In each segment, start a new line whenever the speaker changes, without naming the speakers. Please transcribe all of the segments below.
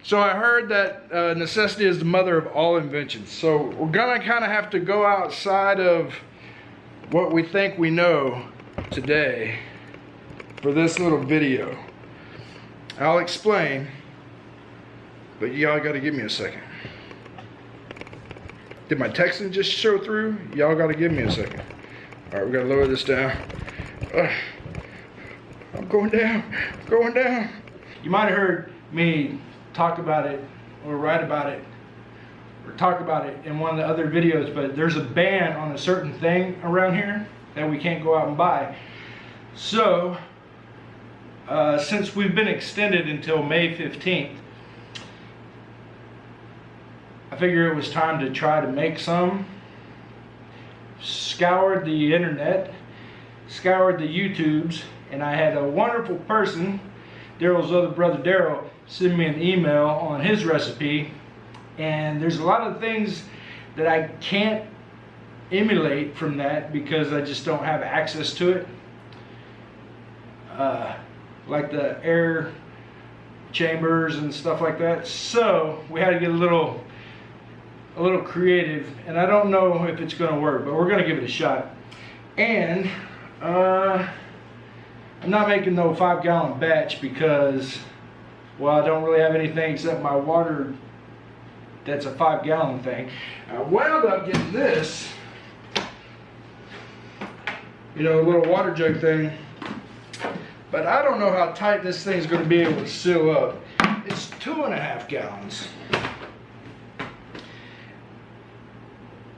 So I heard that necessity is the mother of all inventions. So we're gonna kind of have to go outside of what we think we know today for this little video. I'll explain, but y'all gotta give me a second. Did my texting just show through? Y'all gotta give me a second. All right, we gotta lower this down. I'm going down, going down. You might have heard me talk about it or write about it or talk about it in one of the other videos, but there's a ban on a certain thing around here that we can't go out and buy. So, since we've been extended until May 15th, I figured it was time to try to make some. Scoured the internet, scoured the YouTubes, and I had a wonderful person, Daryl's other brother Daryl, send me an email on his recipe. And there's a lot of things that I can't emulate from that because I just don't have access to it. Like the air chambers and stuff like that. So we had to get a little creative, and I don't know if it's going to work, but we're going to give it a shot. And I'm not making no 5-gallon batch because, well, I don't really have anything except my water that's a 5-gallon thing. I wound up getting this, you know, a little water jug thing, but I don't know how tight this thing's going to be able to seal up. It's 2.5 gallons.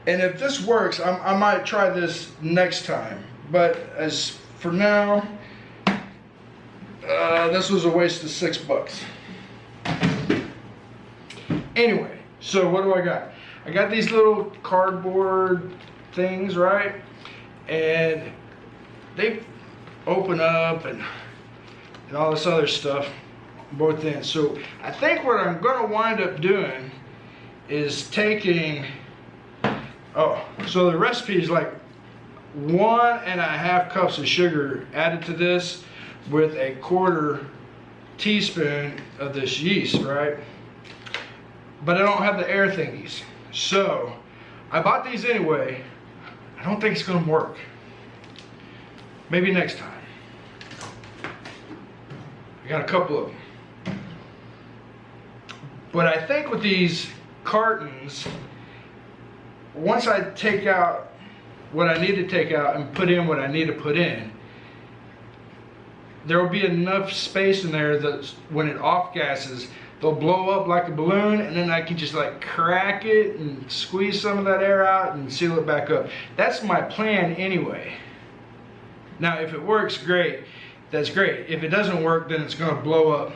And if this works, I might try this next time. But as for now, this was a waste of $6. Anyway, so what do I got? I got these little cardboard things, right? And they open up and all this other stuff both ends. So I think what I'm going to wind up doing is taking, so the recipe is like 1.5 cups of sugar added to this with a 1/4 teaspoon of this yeast, right? But I don't have the air thingies. So I bought these anyway. I don't think it's gonna work. Maybe next time. I got a couple of them. But I think with these cartons, once I take out what I need to take out and put in what I need to put in, there will be enough space in there that when it off gases, they'll blow up like a balloon, and then I can just like crack it and squeeze some of that air out and seal it back up. That's my plan anyway. Now, if it works, great. That's great. If it doesn't work, then it's gonna blow up,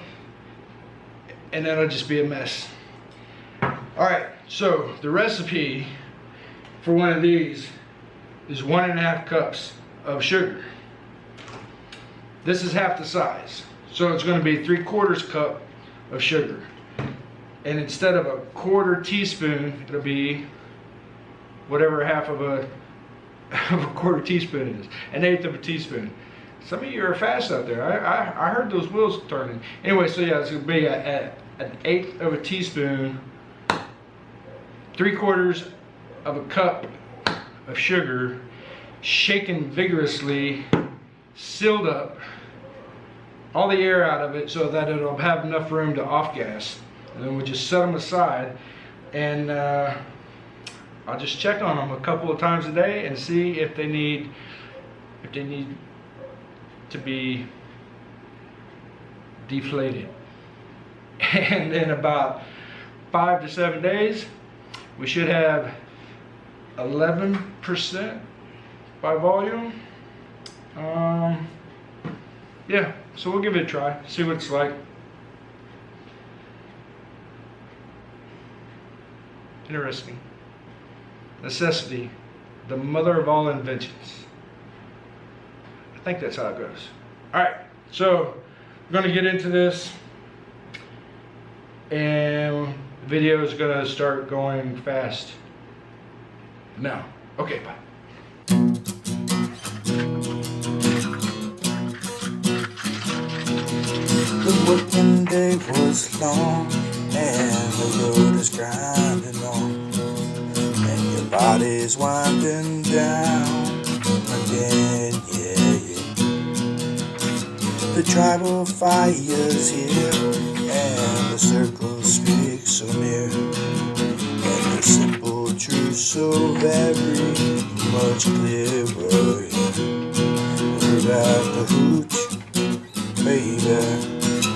and then it'll just be a mess. All right, so the recipe for one of these is 1.5 cups of sugar. This is half the size, so it's going to be 3/4 cup of sugar. And instead of a 1/4 teaspoon, it'll be whatever half of a 1/4 teaspoon is, 1/8 of a teaspoon. Some of you are fast out there. I heard those wheels turning. Anyway, so yeah, it's going to be an 1/8 of a teaspoon, 3/4 of a cup of sugar, shaken vigorously, sealed up, all the air out of it so that it'll have enough room to off gas. And then we'll just set them aside, and I'll just check on them a couple of times a day and see if they need to be deflated. And in about 5 to 7 days, we should have 11% by volume. Yeah, so we'll give it a try, see what it's like. Interesting. Necessity, the mother of all inventions. I think that's how it goes. All right, so we're gonna get into this, and the video is gonna start going fast now. Okay, bye.
The working day was long and the road is grinding on, and your body's winding down again, yeah, yeah. The tribal fire's here, and the circle speaks so near, and the simple truth so very much clearer, yeah. We got the hooch, baby.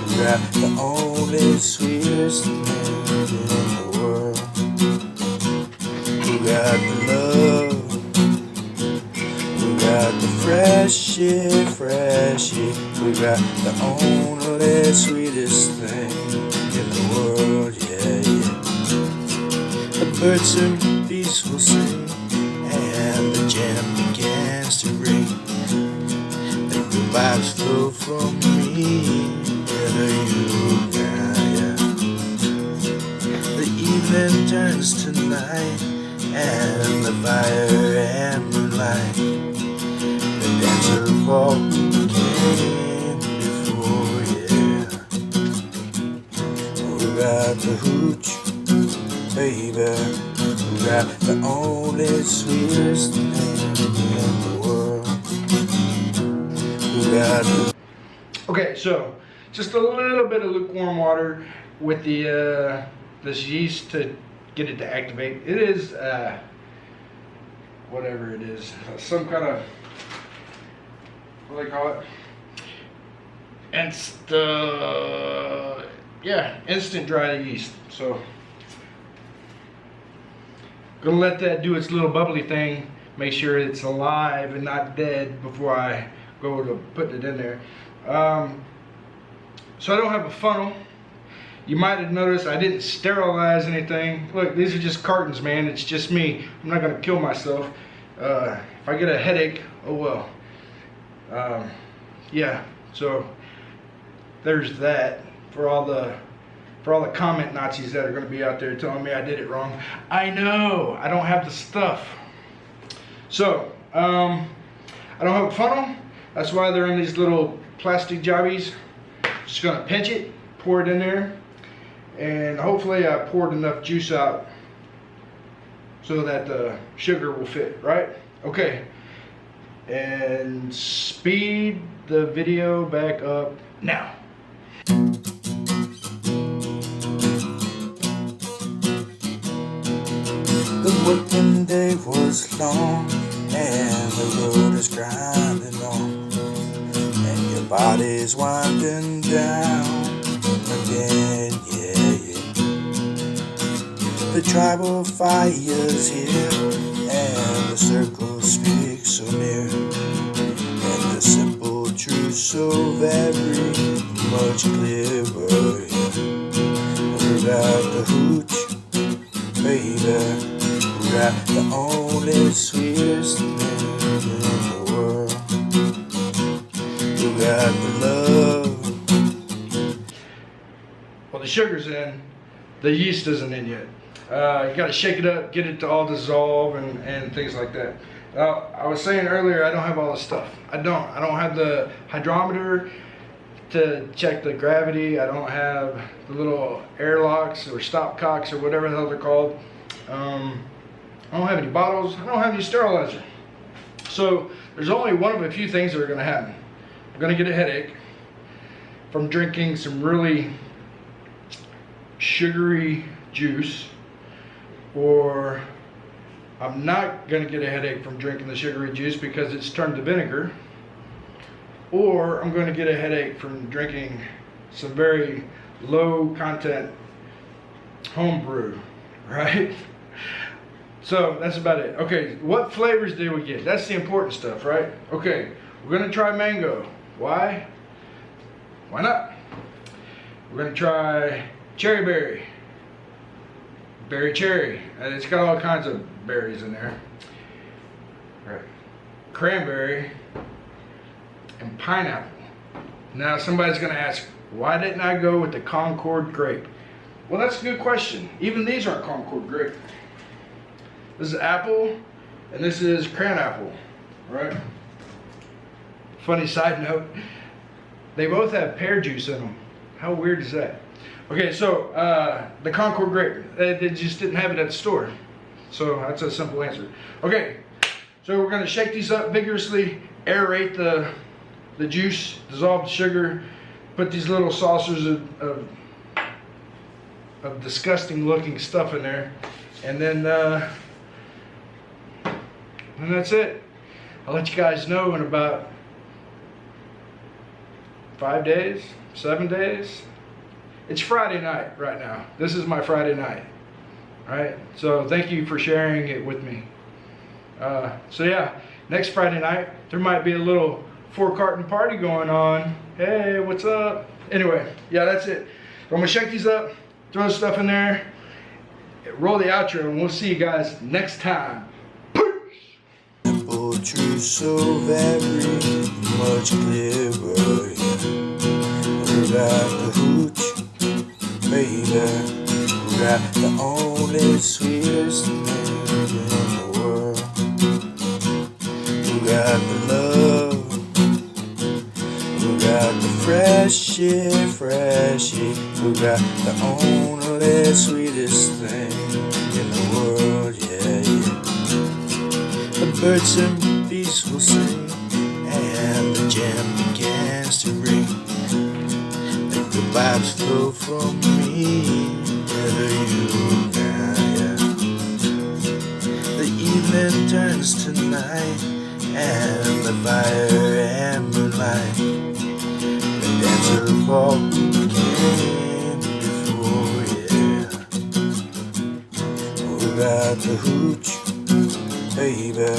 We got the only sweetest thing in the world. We got the love. We got the freshie, freshie. We got the only sweetest thing in the world, yeah, yeah. The birds and bees will sing, and the jam begins to ring. The good vibes flow from me to you, yeah, yeah. The evening turns to night, and the fire and moonlight. The dancer of all who came before, yeah. We got the hooch, baby. We got the only sweetest thing in the world. We got the...
Okay, so just a little bit of lukewarm water with the this yeast to get it to activate. It is whatever it is, some kind of, what do they call it? Instant dry yeast. So gonna let that do its little bubbly thing. Make sure it's alive and not dead before I go to putting it in there. So I don't have a funnel. You might have noticed I didn't sterilize anything. Look, these are just cartons, man. It's just me. I'm not gonna kill myself. If I get a headache, oh well. Yeah, so there's that for all the comment Nazis that are gonna be out there telling me I did it wrong. I know, I don't have the stuff. So, I don't have a funnel. That's why they're in these little plastic jobbies. Just gonna pinch it, pour it in there, and hopefully I poured enough juice out so that the sugar will fit, right? Okay, and speed the video back up now.
The working day was long, and the road is grinding on, and your body's winding down again, yeah, yeah. The tribal fire's here, and the circle speaks so near, and the simple truth so very much clearer, yeah. We got the hooch, baby. We got the only sweetest thing in the world. We got the love.
Well, the sugar's in, the yeast isn't in yet. You gotta shake it up, get it to all dissolve and things like that. Now, I was saying earlier, I don't have all the stuff. I don't have the hydrometer to check the gravity. I don't have the little airlocks or stopcocks or whatever the hell they're called. I don't have any bottles. I don't have any sterilizer. So there's only one of a few things that are gonna happen. I'm gonna get a headache from drinking some really sugary juice, or I'm not gonna get a headache from drinking the sugary juice because it's turned to vinegar, or I'm gonna get a headache from drinking some very low content home brew, right? So that's about it. Okay, what flavors did we get? That's the important stuff, right? Okay, we're gonna try mango. Why? Why not? We're gonna try cherry berry. Berry cherry. And it's got all kinds of berries in there. Right. Cranberry and pineapple. Now somebody's gonna ask, why didn't I go with the Concord grape? Well, that's a good question. Even these aren't Concord grape. This is apple, and this is cran apple, right? Funny side note, they both have pear juice in them. How weird is that? Okay, so the Concord grape, they just didn't have it at the store. So that's a simple answer. Okay, so we're gonna shake these up vigorously, aerate the juice, dissolve the sugar, put these little saucers of disgusting looking stuff in there, and then that's it. I'll let you guys know in about 5 days, 7 days. It's Friday night right now. This is my Friday night. All right, so thank you for sharing it with me. So yeah, next Friday night, there might be a little 4-carton party going on. Hey, what's up? Anyway, yeah, that's it. So I'm gonna shake these up, throw the stuff in there, roll the outro, and we'll see you guys next time. Peace!
Poetry so very much clearer. We got the hooch, baby. We got the only sweetest thing in the world. We got the love. We got the freshie. We got the only sweetest thing in the world, yeah. The birds and bees will sing, and the jam begins to ring. Let the vibes flow from me, whether you can, yeah. The evening turns to night, and the fire and moonlight. Dancer of all who came before, yeah. We got the hooch, baby.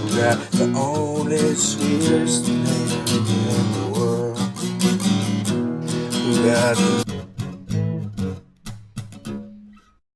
We got the only sweetest thing in the world. We got the